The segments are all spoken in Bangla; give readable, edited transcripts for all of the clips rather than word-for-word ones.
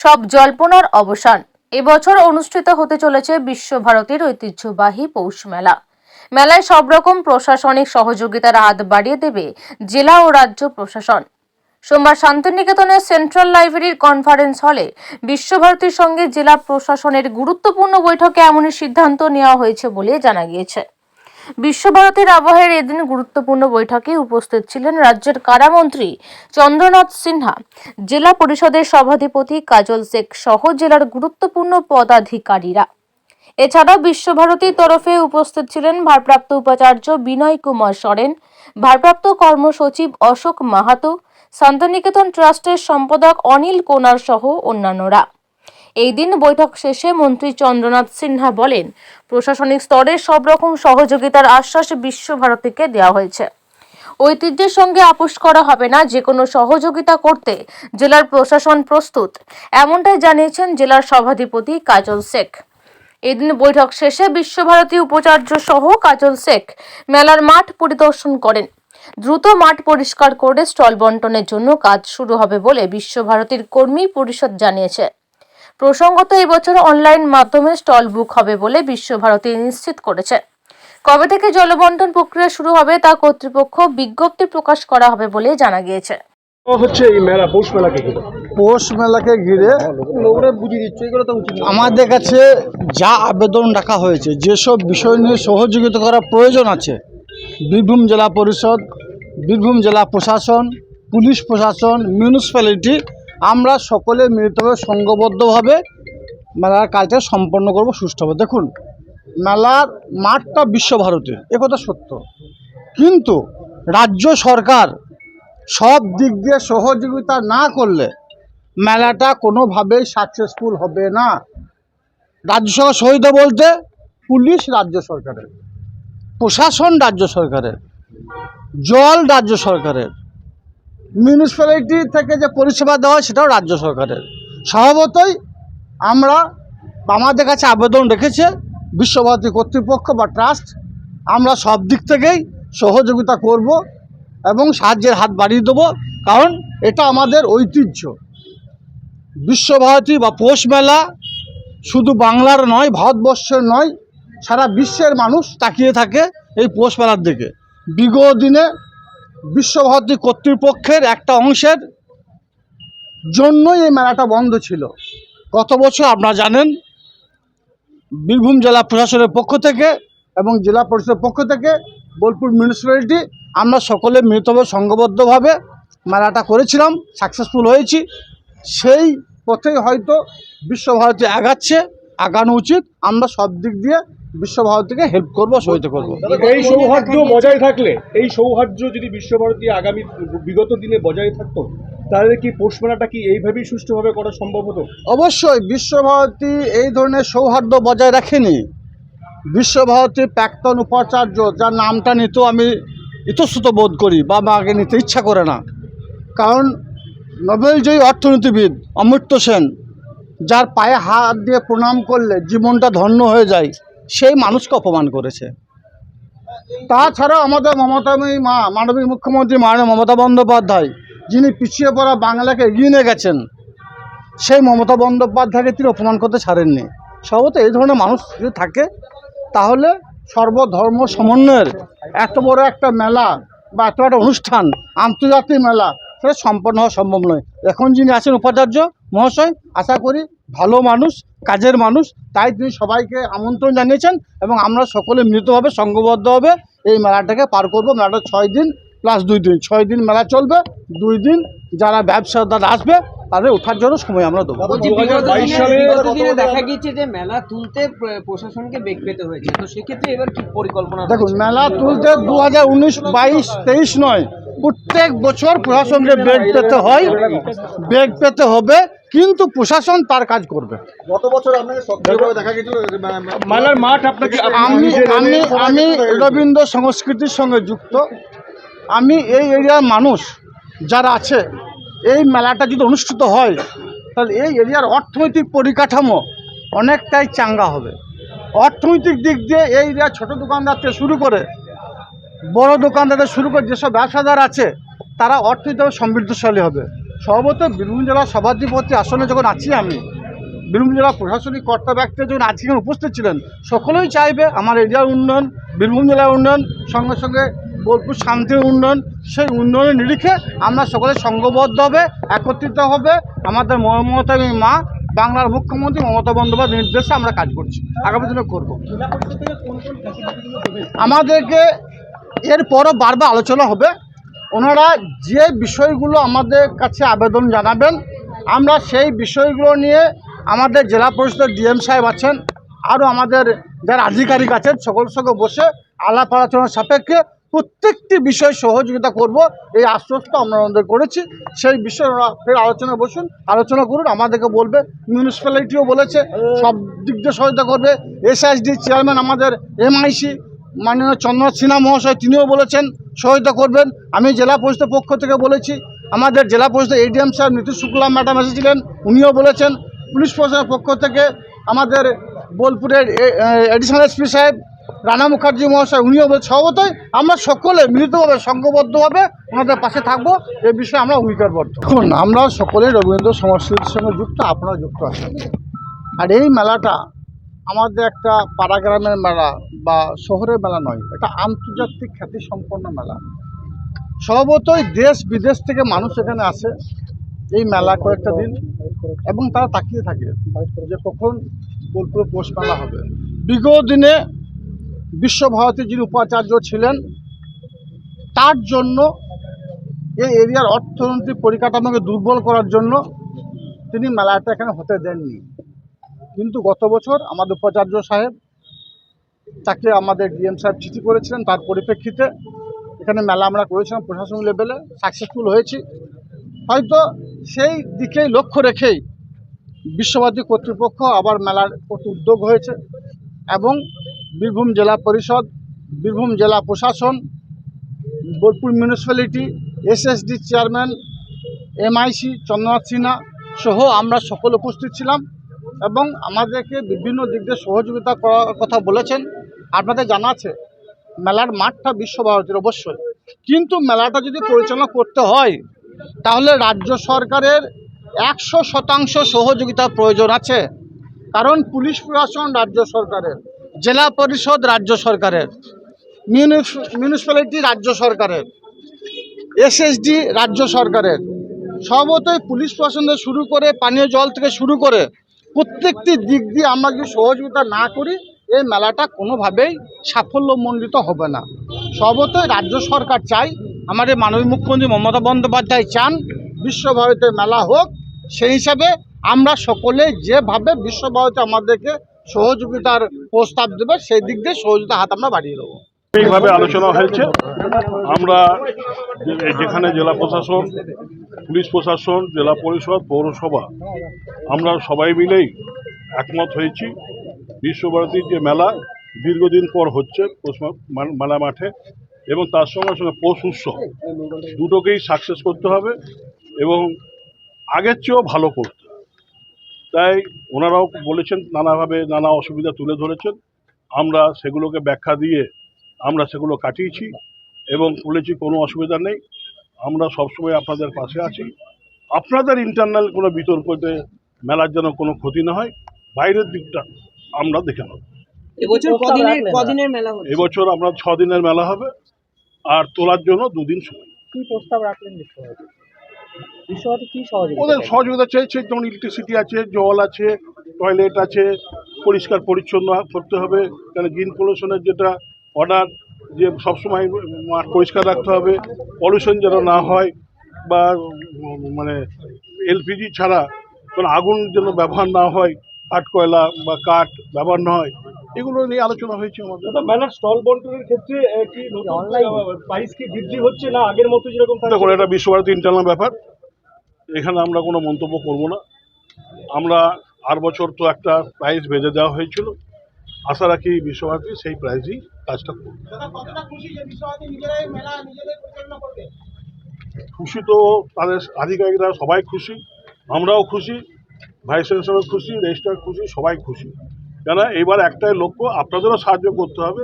সব জল্পনার অবসান। এবছর অনুষ্ঠিত হতে চলেছে বিশ্বভারতীর ঐতিহ্যবাহী পৌষ মেলা। মেলায় সব রকম প্রশাসনিক সহযোগিতার হাত বাড়িয়ে দেবে জেলা ও রাজ্য প্রশাসন। সোমবার শান্তিনিকেতনের সেন্ট্রাল লাইব্রেরির কনফারেন্স হলে বিশ্বভারতীর সঙ্গে জেলা প্রশাসনের গুরুত্বপূর্ণ বৈঠকে এমনই সিদ্ধান্ত নেওয়া হয়েছে বলে জানা গিয়েছে। বিশ্বভারতীর আবহের এদিন গুরুত্বপূর্ণ বৈঠকে উপস্থিত ছিলেন রাজ্যের কারামন্ত্রী চন্দ্রনাথ সিনহা, জেলা পরিষদের সভাধিপতি কাজল শেখ সহ জেলার গুরুত্বপূর্ণ পদাধিকারীরা। এছাড়াও বিশ্বভারতীর তরফে উপস্থিত ছিলেন ভারপ্রাপ্ত উপাচার্য বিনয় কুমার সরেন, ভারপ্রাপ্ত কর্মসচিব অশোক মাহাতো, শান্তিনিকেতন ট্রাস্টের সম্পাদক অনিল কোনার সহ অন্যান্যরা। এই দিন বৈঠক শেষে মন্ত্রী চন্দ্রনাথ সিনহা বলেন, প্রশাসনিক স্তরে সব রকম সহযোগিতার আশ্বাস বিশ্বভারতীকে দেওয়া হয়েছে। ঐতিহ্যের সঙ্গে আপোষ করা হবে না, যে কোনো সহযোগিতা করতে জেলার প্রশাসন প্রস্তুত, এমনটাই জানিয়েছেন জেলার সভাধিপতি কাজল শেখ। এদিন বৈঠক শেষে বিশ্বভারতী উপাচার্য সহ কাজল শেখ মেলার মাঠ পরিদর্শন করেন। দ্রুত মাঠ পরিষ্কার করে স্টল বন্টনের জন্য কাজ শুরু হবে বলে বিশ্বভারতীর কর্মী পরিষদ জানিয়েছে। প্রসঙ্গত এবছর অনলাইন মাধ্যমে স্টল বুক হবে বলে বিশ্বভারতী নিশ্চিত করেছে। কবে থেকে জলবন্টন প্রক্রিয়া শুরু হবে তা কর্তৃপক্ষ বিজ্ঞপ্তি প্রকাশ করা হবে বলে জানা গিয়েছে। হচ্ছে এই মেলা পৌষ মেলাকে ঘিরে আমাদের কাছে যা আবেদন রাখা হয়েছে, যেসব বিষয় নিয়ে সহযোগিতা করার প্রয়োজন আছে, বীরভূম জেলা পরিষদ, বীরভূম জেলা প্রশাসন, পুলিশ প্রশাসন, মিউনিসিপ্যালিটি, আমরা সকলে মিলিতভাবে সংঘবদ্ধভাবে মেলার কাজটা সম্পন্ন করব সুষ্ঠুভাবে। দেখুন, মেলার মাঠটা বিশ্বভারতীর, একথা সত্য, কিন্তু রাজ্য সরকার সব দিক দিয়ে সহযোগিতা না করলে মেলাটা কোনোভাবেই সাকসেসফুল হবে না। রাজ্য সরকার সহযোগিতা বলতে পুলিশ রাজ্য সরকারের, প্রশাসন রাজ্য সরকারের, জল রাজ্য সরকারের, মিউনিসিপ্যালিটি থেকে যে পরিষেবা দেওয়া হয় সেটাও রাজ্য সরকারের। স্বভাবতই আমরা আমাদের কাছে আবেদন রেখেছে বিশ্বভারতী কর্তৃপক্ষ বা ট্রাস্ট, আমরা সব দিক থেকেই সহযোগিতা করব এবং সাহায্যের হাত বাড়িয়ে দেবো, কারণ এটা আমাদের ঐতিহ্য। বিশ্বভারতী বা পৌষ মেলা শুধু বাংলার নয়, ভারতবর্ষের নয়, সারা বিশ্বের মানুষ তাকিয়ে থাকে এই পৌষ মেলার দিকে। বিগত দিনে বিশ্বভারতী কর্তৃপক্ষের একটা অংশের জন্যই এই মেলাটা বন্ধ ছিল। গত বছর আপনারা জানেন, বীরভূম জেলা প্রশাসনের পক্ষ থেকে এবং জেলা পরিষদের পক্ষ থেকে, বোলপুর মিউনিসিপ্যালিটি, আমরা সকলে মিলিতভাবে সংঘবদ্ধভাবে মেলাটা করেছিলাম, সাকসেসফুল হয়েছি। সেই পথেই হয়তো বিশ্বভারতী আগানো উচিত। আমরা সব দিক দিয়ে বিশ্বভারতীকে হেল্প করবো, সহায়তা করবো। এই সৌহার্দ্য বজায় থাকলে, এই সৌহার্দ্য যদি বিশ্বভারতী আগামী বিগত দিনে বজায় থাকতো, তাহলে কি পৌষ মেলাটা কি এইভাবেই সুষ্ঠুভাবে করা সম্ভব হতো? অবশ্যই বিশ্বভারতী এই ধরনের সৌহার্দ্য বজায় রাখেনি। বিশ্বভারতীর প্রাক্তন উপাচার্য, যার নামটা নিতেও আমি ইতস্তত বোধ করি বা আগে নিতে ইচ্ছা করে না, কারণ নোবেলজয়ী অর্থনীতিবিদ অমর্ত্য সেন, যার পায়ে হাত দিয়ে প্রণাম করলে জীবনটা ধন্য হয়ে যায়, সেই মানুষকে অপমান করেছে। তাছাড়াও আমাদের মমতাময়ী মা, মাননীয় মুখ্যমন্ত্রী মাননীয় মমতা বন্দ্যোপাধ্যায়, যিনি পিছিয়ে পড়া বাংলাকে এগিয়ে নিয়ে গেছেন, সেই মমতা বন্দ্যোপাধ্যায়কে তিনি অপমান করতে ছাড়েননি। সম্ভবত এই ধরনের মানুষ যদি থাকে, তাহলে সর্বধর্ম সমন্বয়ের এত বড় একটা মেলা বা এত একটা অনুষ্ঠান, আন্তর্জাতিক মেলা, সেটা সম্পন্ন হওয়া সম্ভব নয়। এখন যিনি আছেন উপাচার্য মহাশয়, আশা করি ভালো মানুষ, কাজের মানুষ, তাই তিনি সবাইকে আমন্ত্রণ জানিয়েছেন এবং আমরা সকলে মিলিতভাবে সংঘবদ্ধভাবে এই মেলাটাকে পার করব। মেলাটা 6 দিন প্লাস 2 দিন, 6 দিন মেলা চলবে। 2 দিন যারা ব্যবসাদার আসবে তাদের ওঠার জন্য সময় আমরা দেবো। দেখা গিয়েছে যে মেলা তুলতে প্রশাসনকে বেগ পেতে হয়েছে, তো সেক্ষেত্রে এবার কি পরিকল্পনা? দেখুন, মেলা তুলতে 2019, 22, 23 নয়, প্রত্যেক বছর প্রশাসনকে বেগ পেতে হয়, বেগ পেতে হবে, কিন্তু প্রশাসন তার কাজ করবে। গত বছর আপনাকে সক্রিয়ভাবে দেখা গিয়েছিল মেলার মাঠ আপনাকে। আমি রবীন্দ্র সংস্কৃতির সঙ্গে যুক্ত। আমি এই এরিয়ার মানুষ যারা আছে, এই মেলাটা যদি অনুষ্ঠিত হয় তাহলে এই এরিয়ার অর্থনৈতিক পরিকাঠামো অনেকটাই চাঙ্গা হবে। অর্থনৈতিক দিক দিয়ে এই এরিয়ার ছোটো দোকানদার থেকে শুরু করে বড় দোকানদারদের শুরু করে যেসব ব্যবসাদার আছে, তারা অর্থনৈতিকভাবে সমৃদ্ধশালী হবে। সর্বত বীরভূম জেলার সভাধিপতি আসনে যখন আছি আমি, বীরভূম জেলা প্রশাসনিক কর্তা ব্যক্তি যখন আজকে এখানে উপস্থিত ছিলেন, সকলেই চাইবে আমার এরিয়ার উন্নয়ন, বীরভূম জেলার উন্নয়ন, সঙ্গে সঙ্গে বোলপুর শান্তির উন্নয়ন। সেই উন্নয়নের নিরিখে আমরা সকলে সংঘবদ্ধ হবে, একত্রিত হবে। আমাদের মমতামী মা বাংলার মুখ্যমন্ত্রী মমতা বন্দ্যোপাধ্যায়ের নির্দেশে আমরা কাজ করছি, আগামী দিনে করব। আমাদেরকে এরপরও বারবার আলোচনা হবে। ওনারা যে বিষয়গুলো আমাদের কাছে আবেদন জানাবেন, আমরা সেই বিষয়গুলো নিয়ে আমাদের জেলা পরিষদের ডিএম সাহেব আছেন, আরও আমাদের যারা আধিকারিক আছেন, সকলের সঙ্গে বসে আলাপ আলোচনার সাপেক্ষে প্রত্যেকটি বিষয় সহযোগিতা করব, এই আশ্বস্ত আমরা আমাদের করেছি। সেই বিষয়ে ওরা ফের আলোচনা বসুন, আলোচনা করুন, আমাদেরকে বলবে। মিউনিসিপ্যালিটিও বলেছে সব দিক দিয়ে সহায়তা করবে। এসআইএসডি চেয়ারম্যান আমাদের এমআইসি মাননীয় চন্দ্রনাথ সিনহা মহাশয়, তিনিও বলেছেন সহায়তা করবেন। আমি জেলা পরিষদের পক্ষ থেকে বলেছি, আমাদের জেলা পরিষদের এডিএম সাহেব নীতিশ শুক্লা ম্যাডাম এসেছিলেন, উনিও বলেছেন। পুলিশ প্রশাসনের পক্ষ থেকে আমাদের বোলপুরের এডিশনাল এসপি সাহেব রানা মুখার্জি মহাশয়, উনিও বলেছেন। স্বভাবতই আমরা সকলে মিলিতভাবে সংঘবদ্ধভাবে ওনাদের পাশে থাকবো, এ বিষয়ে আমরা অঙ্গীকারবদ্ধ। দেখুন, আমরা সকলেই রবীন্দ্র সংস্কৃতির সঙ্গে যুক্ত, আপনারা যুক্ত আছেন। আর এই মেলাটা আমাদের একটা পাড়া গ্রামের মেলা বা শহরের মেলা নয়, এটা আন্তর্জাতিক খ্যাতিসম্পন্ন মেলা। স্বভাবতই দেশ বিদেশ থেকে মানুষ এখানে আসে এই মেলা কয়েকটা দিন, এবং তারা তাকিয়ে থাকে যে কখন বোলপুরে পৌষ মেলা হবে। বিগত দিনে বিশ্বভারতী যিনি উপাচার্য ছিলেন, তার জন্য এই এরিয়ার অর্থনৈতিক পরিকাঠামোকে দুর্বল করার জন্য তিনি মেলাটা এখানে হতে দেননি। কিন্তু গত বছর আমাদের উপাচার্য সাহেব, তাকে আমাদের ডিএম সাহেব চিঠি করেছিলেন, তার পরিপ্রেক্ষিতে এখানে মেলা আমরা করেছিলাম প্রশাসন লেভেলে, সাকসেসফুল হয়েছি। হয়তো সেই দিকেই লক্ষ্য রেখেই বিশ্বভারতী কর্তৃপক্ষ আবার মেলার প্রতি উদ্যোগ হয়েছে, এবং বীরভূম জেলা পরিষদ, বীরভূম জেলা প্রশাসন, Bolpur municipality, SSD chairman MIC Chandranath Sinha সহ আমরা সকলে উপস্থিত ছিলাম, এবং আমাদেরকে বিভিন্ন দিক দিয়ে সহযোগিতা করার কথা বলেছেন। আপনাদের জানা আছে মেলার মাঠটা বিশ্বভারতীর অবশ্যই, কিন্তু মেলাটা যদি পরিচালনা করতে হয় তাহলে রাজ্য সরকারের 100% সহযোগিতার প্রয়োজন আছে। কারণ পুলিশ প্রশাসন রাজ্য সরকারের, জেলা পরিষদ রাজ্য সরকারের, মিউনিসিপ্যালিটি রাজ্য সরকারের, এসএসডি রাজ্য সরকারের। সর্বতই পুলিশ প্রশাসন থেকে শুরু করে পানীয় জল থেকে শুরু করে প্রত্যেকটি দিক দিয়ে আমরা যদি সহযোগিতা না করি, এই মেলাটা কোনোভাবেই সাফল্যমণ্ডিত হবে না। সর্বতই রাজ্য সরকার চাই, আমাদের মাননীয় মুখ্যমন্ত্রী মমতা বন্দ্যোপাধ্যায় চান বিশ্বভারতীর মেলা হোক। সেই হিসাবে আমরা সকলে যেভাবে বিশ্বভারতী আমাদেরকে সহযোগিতার প্রস্তাব দেবে, সেই দিক দিয়ে সহযোগিতার হাত আমরা বাড়িয়ে দেবো। এইভাবে আলোচনা হয়েছে। আমরা যেখানে জেলা প্রশাসন, পুলিশ প্রশাসন, জেলা পরিষদ, পৌরসভা, আমরা সবাই মিলেই একমত হয়েছি বিশ্বভারতীর যে মেলা দীর্ঘদিন পর হচ্ছে মেলা মাঠে, এবং তার সঙ্গে সঙ্গে পৌষ উৎসব, দুটোকেই সাকসেস করতে হবে এবং আগের চেয়েও ভালো করতে হবে। তাই ওনারাও বলেছেন, নানাভাবে নানা অসুবিধা তুলে ধরেছেন, আমরা সেগুলোকে ব্যাখ্যা দিয়ে আমরা সেগুলো কাটিয়েছি এবং বলেছি কোনো অসুবিধা নেই, আমরা সবসময় আপনাদের পাশে আছি। আপনাদের ইন্টারনাল কোনো বিতর্কতে মেলার যেন কোনো ক্ষতি না হয়, বাইরের দিকটা আমরা দেখে নেব। এবছর কদিনের মেলা হচ্ছে? এবছর আমরা 6 দিনের মেলা হবে, আর তোলার জন্য 2 দিন সময়। কি প্রস্তাব রাখলেন বিশ্বভারতী কি সহযোগিতা? ওদের সহযোগিতা চাইছে, যেমন ইলেকট্রিসিটি আছে, জল আছে, টয়লেট আছে, পরিষ্কার পরিচ্ছন্ন করতে হবে। কারণ গ্রিন পলিউশনের যেটা অর্ডার, যে সবসময় মাঠ পরিষ্কার রাখতে হবে, পলিউশন যেন না হয়, বা মানে এলপিজি ছাড়া কোনো আগুন যেন ব্যবহার না হয়, কাঠ কয়লা বা কাঠ ব্যবহার না হয়, এগুলো নিয়ে আলোচনা হয়েছে আমাদের। মেলার স্টল বন্টনের ক্ষেত্রে কি অনলাইন প্রাইস কি বৃদ্ধি হচ্ছে না আগের মতো যেরকম থাকে? দেখুন, এটা বিশ্বভারতী ইন্টারনাল ব্যাপার, এখানে আমরা কোনো মন্তব্য করব না। আমরা আর বছর তো একটা প্রাইজ বেঁধে দেওয়া হয়েছিল, আশা রাখি বিশ্বভারতী সেই প্রাইজই কাজটা করবে। খুশি তো তাদের আধিকারিকরা সবাই খুশি, আমরাও খুশি, ভাইস চ্যান্সেলর খুশি, রেজিস্ট্রার খুশি, সবাই খুশি। কেন এবার একটাই লক্ষ্য, আপনাদেরও সাহায্য করতে হবে,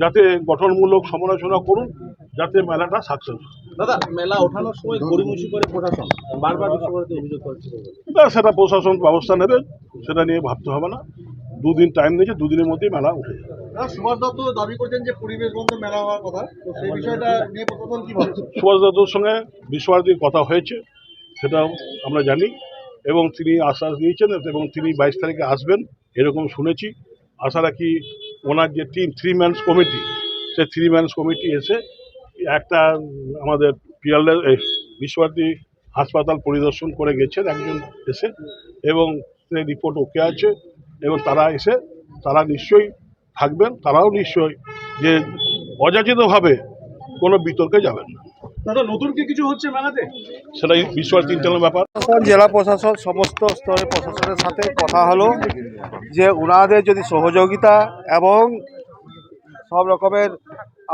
যাতে গঠনমূলক সমালোচনা করুন, যাতে মেলাটা সাকসেস হয়। দাদা মেলা ওঠানোর সময় গড়িমসি করে প্রশাসন বারবার বিশ্বভারতী অভিযোগ করছে। তা সেটা প্রশাসন ব্যবস্থা নেবে, সেটা নিয়ে ভাবতে হবে না। দুদিন টাইম দিয়েছে, দুদিনের মধ্যেই মেলা উঠে যাবে। সুভাষ দত্ত দাবি করছেন যে পরিবেশ বন্ধ মেলা হওয়ার কথা, তো সেই বিষয়টা নিয়ে প্রশাসন কি ভাবছে? সুভাষ দত্তর সঙ্গে বিশ্বভারতীর কথা হয়েছে, সেটা আমরা জানি, এবং তিনি আশ্বাস দিয়েছেন এবং তিনি 22 তারিখে আসবেন এরকম শুনেছি। আশা রাখি ওনার যে টিম 3 ম্যানস কমিটি, সেই 3 ম্যানস কমিটি এসে একটা আমাদের পিয়ালের বিশ্বভারতী হাসপাতাল পরিদর্শন করে গেছেন একজন এসে, এবং সেই রিপোর্ট ওকে আছে, এবং তারা এসে তারা নিশ্চয়ই থাকবেন, তারাও নিশ্চয়ই যে অযাচিতভাবে কোনো বিতর্কে যাবেন না। দাদা নতুন কি কিছু হচ্ছে মেলাতে? সেটাই বিশ্বভারতী ইন্টারনাল ব্যাপার। জেলা প্রশাসন সমস্ত স্তরের প্রশাসনের সাথে কথা হলো যে ওনাদের যদি সহযোগিতা এবং সব রকমের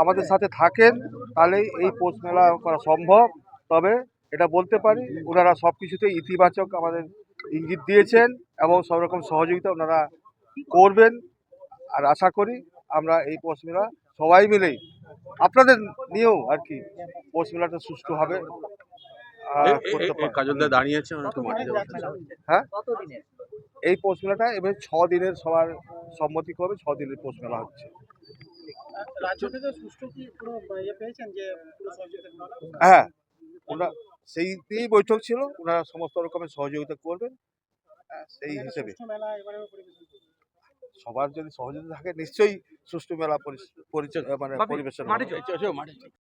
আমাদের সাথে থাকেন তাহলে এই পৌষ মেলা করা সম্ভব। তবে এটা বলতে পারি ওনারা সব কিছুতেই ইতিবাচক আমাদের ইঙ্গিত দিয়েছেন এবং সব রকম সহযোগিতা ওনারা করবেন। আর আশা করি আমরা এই পৌষ মেলা সবাই মিলেই আপনাদের নিয়েও আর কি পৌষ মেলাটা সুষ্ঠুভাবে করতে পারি। কাজলদা দাঁড়িয়েছে একটু মাটি হ্যাঁ, এই পৌষ মেলাটা এবার 6 দিনের সবার সম্মতি করবে, 6 দিনের পৌষ মেলা হচ্ছে। হ্যাঁ, ওনারা সেই দিয়েই বৈঠক ছিল, ওনারা সমস্ত রকমের সহযোগিতা করবেন। সেই হিসেবে সবার যদি সহযোগিতা থাকে নিশ্চয়ই সুষ্ঠু মেলা মানে পরিবেশন হবে।